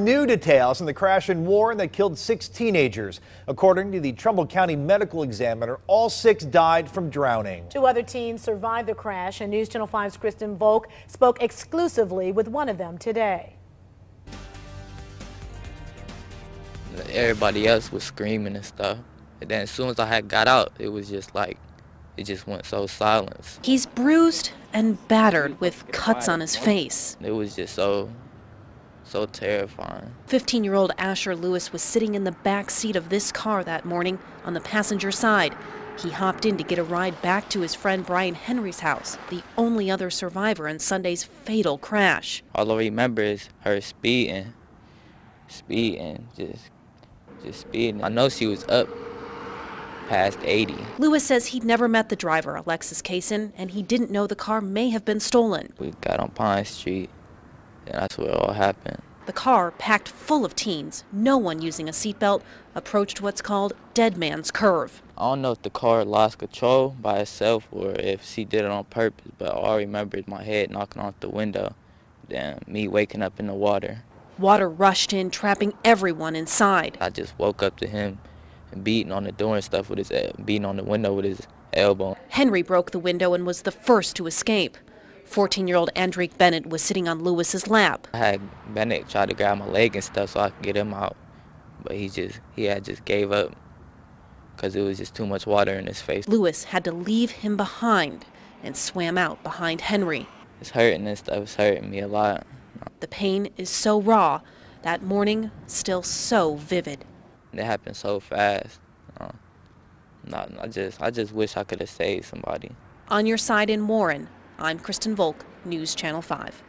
new details in the crash in Warren that killed 6 teenagers. According to the Trumbull County Medical Examiner, all 6 died from drowning. 2 other teens survived the crash, and News Channel 5's Kristen Volk spoke exclusively with one of them today. Everybody else was screaming and stuff. And then as soon as I had got out, it was just like, it just went so silent. He's bruised and battered with cuts on his face. It was just so terrifying. 15-year-old Asher Lewis was sitting in the back seat of this car that morning on the passenger side. He hopped in to get a ride back to his friend Brian Henry's house, the only other survivor in Sunday's fatal crash. All I remember is her speeding, just speeding. I know she was up past 80. Lewis says he'd never met the driver, Alexis Kaysen, and he didn't know the car may have been stolen. We got on Pine Street, and that's where it all happened. The car, packed full of teens, no one using a seatbelt, approached what's called Dead Man's Curve. I don't know if the car lost control by itself or if she did it on purpose, but all I remember is my head knocking off the window, then me waking up in the water. Water rushed in, trapping everyone inside. I just woke up to him and beating on the door and stuff with his, beating on the window with his elbow. Henry broke the window and was the first to escape. 14-year-old Andrique Bennett was sitting on Lewis's lap. I had Bennett try to grab my leg and stuff so I could get him out, but he had just gave up because it was just too much water in his face. Lewis had to leave him behind and swam out behind Henry. It's hurting and stuff. It's hurting me a lot. The pain is so raw, that morning still so vivid. It happened so fast. I just wish I could have saved somebody. On your side in Warren, I'm Kristen Volk, News Channel 5.